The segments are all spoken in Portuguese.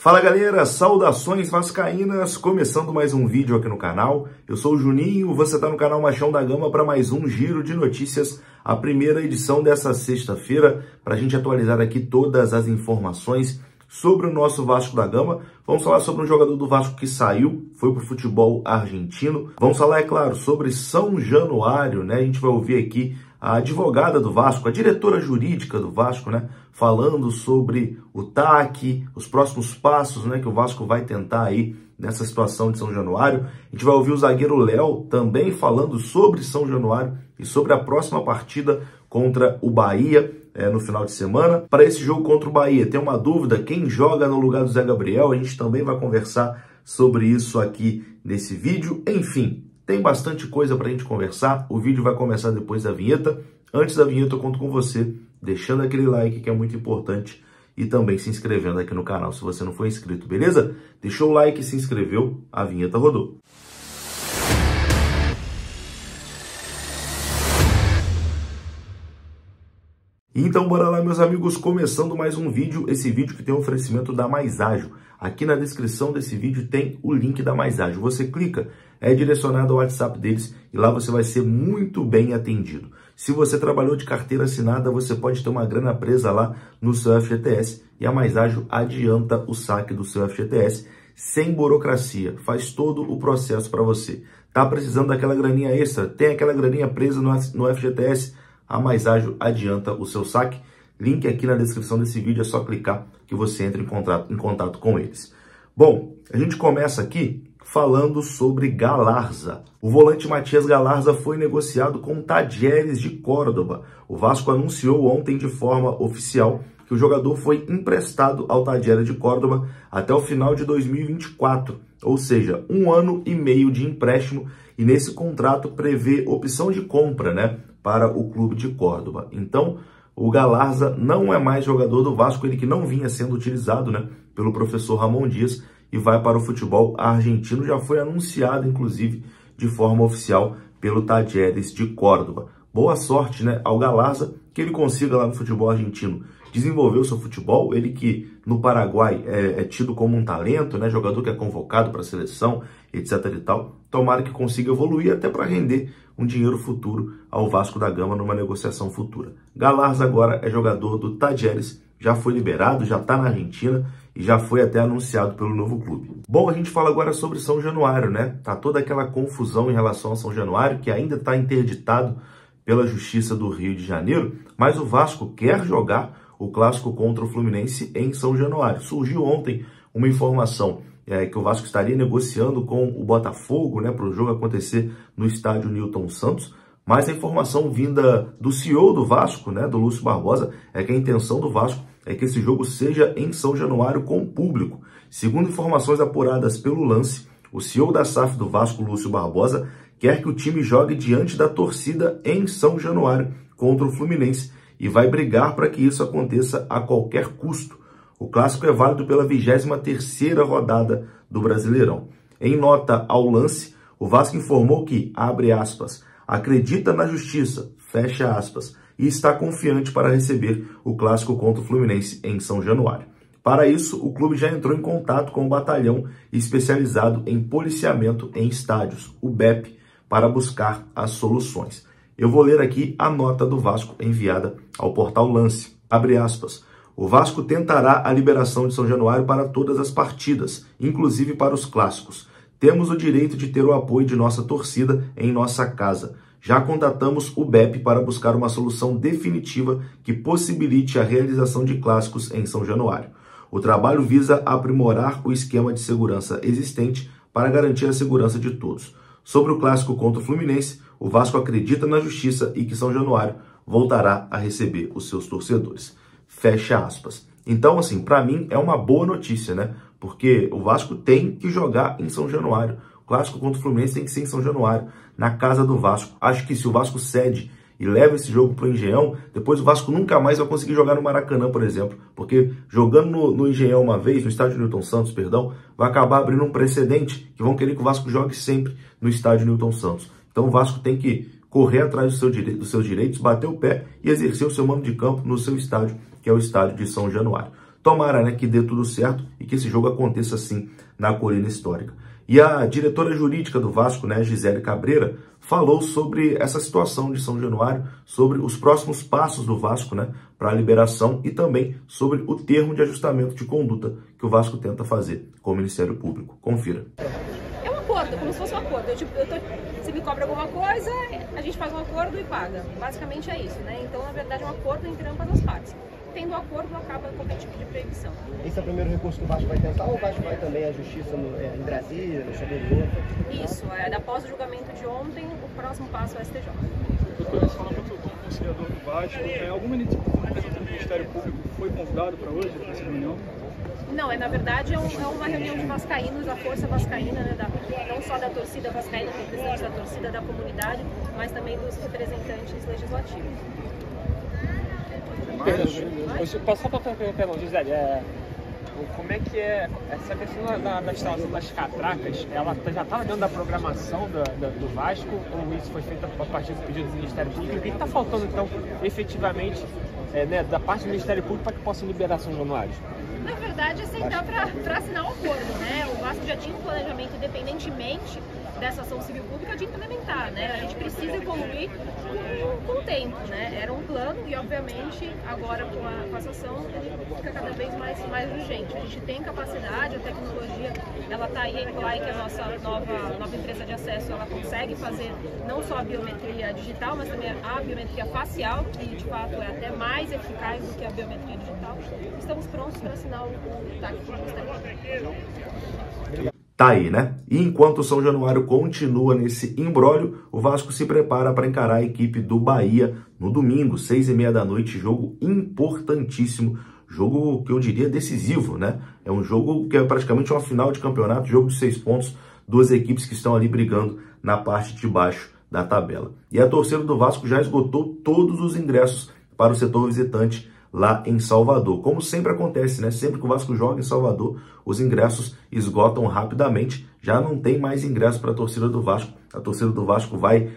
Fala galera, saudações vascaínas, começando mais um vídeo aqui no canal. Eu sou o Juninho, você está no canal Machão da Gama para mais um giro de notícias, a primeira edição dessa sexta-feira, para a gente atualizar aqui todas as informações sobre o nosso Vasco da Gama. Vamos falar sobre um jogador do Vasco que saiu, foi para o futebol argentino. Vamos falar, é claro, sobre São Januário, né? A gente vai ouvir aqui a advogada do Vasco, a diretora jurídica do Vasco, né? Falando sobre o TAC, os próximos passos, né? Que o Vasco vai tentar aí nessa situação de São Januário. A gente vai ouvir o zagueiro Léo também falando sobre São Januário e sobre a próxima partida contra o Bahia no final de semana. Para esse jogo contra o Bahia, tem uma dúvida, quem joga no lugar do Zé Gabriel? A gente também vai conversar sobre isso aqui nesse vídeo. Enfim, tem bastante coisa para a gente conversar. O vídeo vai começar depois da vinheta. Antes da vinheta eu conto com você, deixando aquele like que é muito importante e também se inscrevendo aqui no canal se você não for inscrito, beleza? Deixou o like, se inscreveu, a vinheta rodou. Então bora lá, meus amigos, começando mais um vídeo, esse vídeo que tem um oferecimento da Mais Ágil. Aqui na descrição desse vídeo tem o link da Mais Ágil. Você clica, é direcionado ao WhatsApp deles e lá você vai ser muito bem atendido. Se você trabalhou de carteira assinada, você pode ter uma grana presa lá no seu FGTS e a Mais Ágil adianta o saque do seu FGTS sem burocracia, faz todo o processo para você. Tá precisando daquela graninha extra? Tem aquela graninha presa no FGTS? A Mais Ágil adianta o seu saque. Link aqui na descrição desse vídeo, é só clicar que você entra em contato com eles. Bom, a gente começa aqui falando sobre Galarza. O volante Matias Galarza foi negociado com Talleres de Córdoba. O Vasco anunciou ontem de forma oficial que o jogador foi emprestado ao Talleres de Córdoba até o final de 2024, ou seja, 1 ano e meio de empréstimo, e nesse contrato prevê opção de compra, né, para o clube de Córdoba. Então, o Galarza não é mais jogador do Vasco, ele que não vinha sendo utilizado, né, pelo professor Ramon Dias, e vai para o futebol argentino. Já foi anunciado, inclusive, de forma oficial pelo Talleres de Córdoba. Boa sorte, né, ao Galarza, que ele consiga lá no futebol argentino desenvolver o seu futebol. Ele que no Paraguai é tido como um talento, né, jogador que é convocado para a seleção, etc e tal. Tomara que consiga evoluir até para render um dinheiro futuro ao Vasco da Gama numa negociação futura. Galarza agora é jogador do Talleres, já foi liberado, já está na Argentina e já foi até anunciado pelo novo clube. Bom, a gente fala agora sobre São Januário, né? Tá toda aquela confusão em relação a São Januário, que ainda está interditado pela Justiça do Rio de Janeiro, mas o Vasco quer jogar o clássico contra o Fluminense em São Januário. Surgiu ontem uma informação que o Vasco estaria negociando com o Botafogo, né, para o jogo acontecer no estádio Newton Santos, mas a informação vinda do CEO do Vasco, né, do Lúcio Barbosa, é que a intenção do Vasco é que esse jogo seja em São Januário com o público. Segundo informações apuradas pelo Lance, o CEO da SAF do Vasco, Lúcio Barbosa, quer que o time jogue diante da torcida em São Januário contra o Fluminense e vai brigar para que isso aconteça a qualquer custo. O clássico é válido pela 23ª rodada do Brasileirão. Em nota ao Lance, o Vasco informou que, abre aspas, acredita na justiça, fecha aspas, e está confiante para receber o clássico contra o Fluminense em São Januário. Para isso, o clube já entrou em contato com o batalhão especializado em policiamento em estádios, o BEP, para buscar as soluções. Eu vou ler aqui a nota do Vasco enviada ao portal Lance. Abre aspas. O Vasco tentará a liberação de São Januário para todas as partidas, inclusive para os clássicos. Temos o direito de ter o apoio de nossa torcida em nossa casa. Já contatamos o BEP para buscar uma solução definitiva que possibilite a realização de clássicos em São Januário. O trabalho visa aprimorar o esquema de segurança existente para garantir a segurança de todos. Sobre o clássico contra o Fluminense, o Vasco acredita na justiça e que São Januário voltará a receber os seus torcedores. Fecha aspas. Então, assim, para mim é uma boa notícia, né? Porque o Vasco tem que jogar em São Januário. O clássico contra o Fluminense tem que ser em São Januário, na casa do Vasco. Acho que se o Vasco cede e leva esse jogo para o Engenhão, depois o Vasco nunca mais vai conseguir jogar no Maracanã, por exemplo. Porque jogando no Engenhão uma vez, no estádio Newton Santos, perdão, vai acabar abrindo um precedente que vão querer que o Vasco jogue sempre no estádio Newton Santos. Então o Vasco tem que correr atrás dos seus direitos, bater o pé e exercer o seu mando de campo no seu estádio, que é o estádio de São Januário. Tomara, né, que dê tudo certo e que esse jogo aconteça assim na Colina Histórica. E a diretora jurídica do Vasco, né, Gisele Cabreira, falou sobre essa situação de São Januário, sobre os próximos passos do Vasco, né, para a liberação e também sobre o termo de ajustamento de conduta que o Vasco tenta fazer com o Ministério Público. Confira. É um acordo, como se fosse um acordo. Se me cobra alguma coisa, a gente faz um acordo e paga. Basicamente é isso, né? Então, na verdade, é um acordo entre ambas as partes. Tendo acordo, acaba qualquer tipo de proibição. Esse é o primeiro recurso que o Vasco vai tentar ou o Vasco vai também à justiça em Brasília, no XBB? Isso, após o julgamento de ontem, o próximo passo é o STJ. Doutor, você fala muito como conciliador do Vasco. Alguma representante do Ministério Público foi convidado para hoje, para essa reunião? Não, na verdade é uma reunião de vascaínos, da força vascaína, né, não só da torcida vascaína, representantes da torcida da comunidade, mas também dos representantes legislativos. Só para perguntar, Gisele, como é que é essa questão da instalação das catracas? Ela já estava dentro da programação do Vasco ou isso foi feito a partir do pedido do Ministério Público? O que está faltando, então, efetivamente, da parte do Ministério Público para que possa liberar São Januário? Na verdade, é sentar para assinar um acordo, né? O Vasco já tinha um planejamento, independentemente dessa ação civil pública, de implementar, né? A gente precisa evoluir com o tempo, né? Era um plano e, obviamente, agora com essa ação, ele fica cada vez mais urgente. A gente tem capacidade, a tecnologia, ela está aí, que a nossa nova empresa de acesso, ela consegue fazer não só a biometria digital, mas também a biometria facial, que de fato é até mais eficaz do que a biometria digital. Estamos prontos para assinar o TAC do Ministério. Tá aí, né? E enquanto o São Januário continua nesse imbróglio, o Vasco se prepara para encarar a equipe do Bahia no domingo, 6h30 da noite, jogo importantíssimo, jogo que eu diria decisivo, né? É um jogo que é praticamente uma final de campeonato, jogo de 6 pontos, duas equipes que estão ali brigando na parte de baixo da tabela. E a torcida do Vasco já esgotou todos os ingressos para o setor visitante lá em Salvador. Como sempre acontece, né? Sempre que o Vasco joga em Salvador, os ingressos esgotam rapidamente. Já não tem mais ingresso para a torcida do Vasco. A torcida do Vasco vai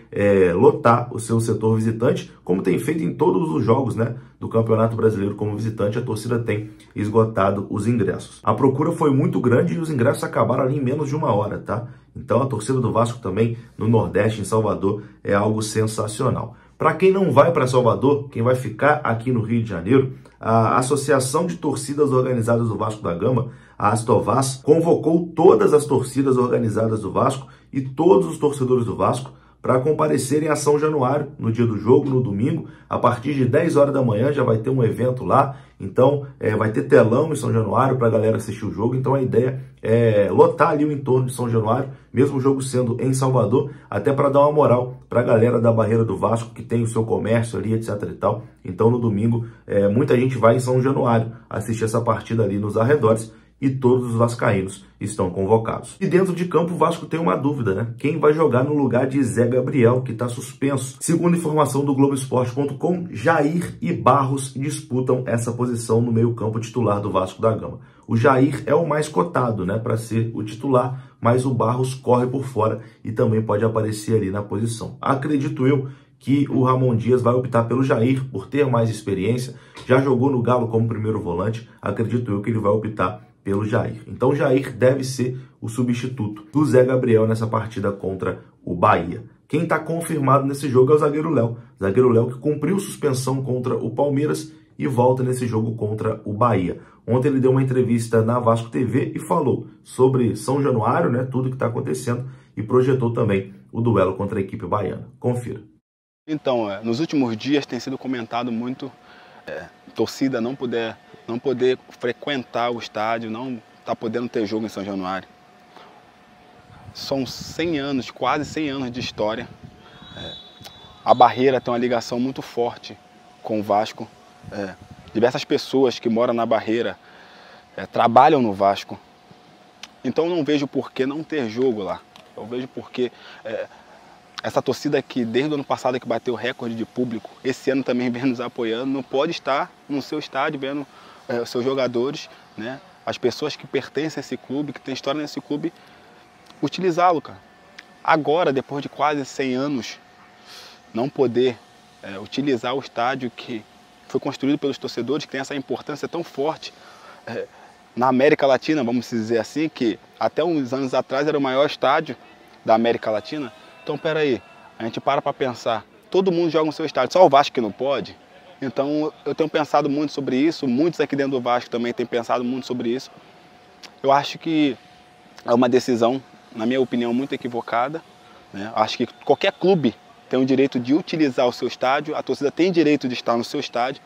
lotar o seu setor visitante, como tem feito em todos os jogos, né, do Campeonato Brasileiro como visitante. A torcida tem esgotado os ingressos. A procura foi muito grande e os ingressos acabaram ali em menos de 1 hora, tá? Então a torcida do Vasco também no Nordeste, em Salvador, é algo sensacional. Para quem não vai para Salvador, quem vai ficar aqui no Rio de Janeiro, a Associação de Torcidas Organizadas do Vasco da Gama, a Astovaz, convocou todas as torcidas organizadas do Vasco e todos os torcedores do Vasco para comparecerem a São Januário no dia do jogo, no domingo. A partir de 10 horas da manhã já vai ter um evento lá, então vai ter telão em São Januário para a galera assistir o jogo. Então a ideia é lotar ali o entorno de São Januário, mesmo o jogo sendo em Salvador, até para dar uma moral para a galera da Barreira do Vasco, que tem o seu comércio ali, etc e tal. Então no domingo muita gente vai em São Januário assistir essa partida ali nos arredores, e todos os vascaínos estão convocados. E dentro de campo, o Vasco tem uma dúvida, né? Quem vai jogar no lugar de Zé Gabriel, que está suspenso? Segundo informação do Globoesporte.com, Jair e Barros disputam essa posição no meio-campo titular do Vasco da Gama. O Jair é o mais cotado, né, para ser o titular, mas o Barros corre por fora e também pode aparecer ali na posição. Acredito eu que o Ramon Dias vai optar pelo Jair por ter mais experiência, já jogou no Galo como primeiro volante, acredito eu que ele vai optar pelo Jair. Então Jair deve ser o substituto do Zé Gabriel nessa partida contra o Bahia. Quem está confirmado nesse jogo é o zagueiro Léo. Zagueiro Léo que cumpriu suspensão contra o Palmeiras e volta nesse jogo contra o Bahia. Ontem ele deu uma entrevista na Vasco TV e falou sobre São Januário, né, tudo que está acontecendo, e projetou também o duelo contra a equipe baiana. Confira. Então, nos últimos dias tem sido comentado muito torcida não poder frequentar o estádio, não tá podendo ter jogo em São Januário. São 100 anos, quase 100 anos de história. A Barreira tem uma ligação muito forte com o Vasco. Diversas pessoas que moram na Barreira trabalham no Vasco. Então não vejo por que não ter jogo lá. Eu vejo por que essa torcida que desde o ano passado que bateu recorde de público, esse ano também vem nos apoiando, não pode estar no seu estádio vendo os seus jogadores, né? As pessoas que pertencem a esse clube, que têm história nesse clube, utilizá-lo, cara. Agora, depois de quase 100 anos, não poder utilizar o estádio que foi construído pelos torcedores, que tem essa importância tão forte na América Latina, vamos dizer assim, que até uns anos atrás era o maior estádio da América Latina. Então, peraí, a gente para pensar, todo mundo joga no seu estádio, só o Vasco que não pode? Então, eu tenho pensado muito sobre isso, muitos aqui dentro do Vasco também têm pensado muito sobre isso. Eu acho que é uma decisão, na minha opinião, muito equivocada, né? Acho que qualquer clube tem o direito de utilizar o seu estádio, a torcida tem direito de estar no seu estádio.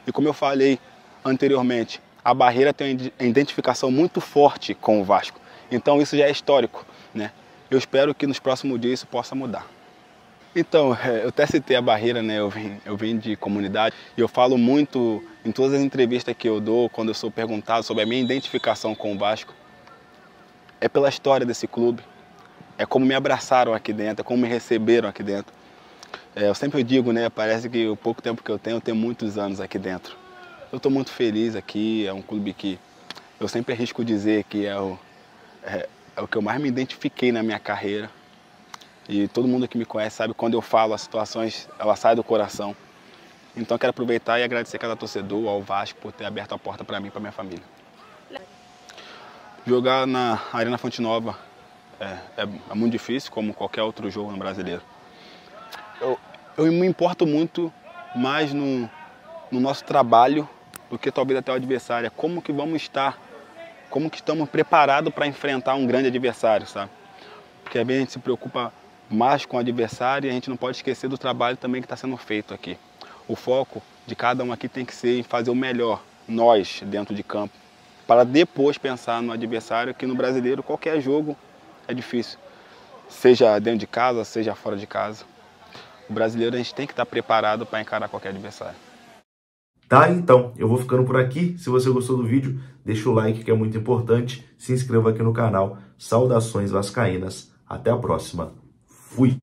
E como eu falei anteriormente, a Barreira tem uma identificação muito forte com o Vasco. Então isso já é histórico, né? Eu espero que nos próximos dias isso possa mudar. Então, eu até citei a Barreira, né? Eu vim de comunidade e eu falo muito em todas as entrevistas que eu dou, quando eu sou perguntado sobre a minha identificação com o Vasco. É pela história desse clube, é como me abraçaram aqui dentro, é como me receberam aqui dentro. Eu sempre digo, né? Parece que o pouco tempo que eu tenho muitos anos aqui dentro. Eu estou muito feliz aqui, é um clube que eu sempre arrisco dizer que é o que eu mais me identifiquei na minha carreira. E todo mundo que me conhece sabe, quando eu falo as situações, ela sai do coração. Então eu quero aproveitar e agradecer a cada torcedor, ao Vasco, por ter aberto a porta para mim e para minha família. Jogar na Arena Fonte Nova é muito difícil, como qualquer outro jogo no Brasileiro. Eu me importo muito mais no nosso trabalho do que talvez até o adversário. Como que vamos estar, como que estamos preparados para enfrentar um grande adversário, sabe? Porque às vezes a gente se preocupa mais com o adversário e a gente não pode esquecer do trabalho também que está sendo feito aqui. O foco de cada um aqui tem que ser em fazer o melhor, nós, dentro de campo, para depois pensar no adversário, que no Brasileiro qualquer jogo é difícil. Seja dentro de casa, seja fora de casa. O brasileiro a gente tem que estar preparado para encarar qualquer adversário. Tá, então, eu vou ficando por aqui. Se você gostou do vídeo, deixa o like que é muito importante. Se inscreva aqui no canal. Saudações vascaínas. Até a próxima. Fui!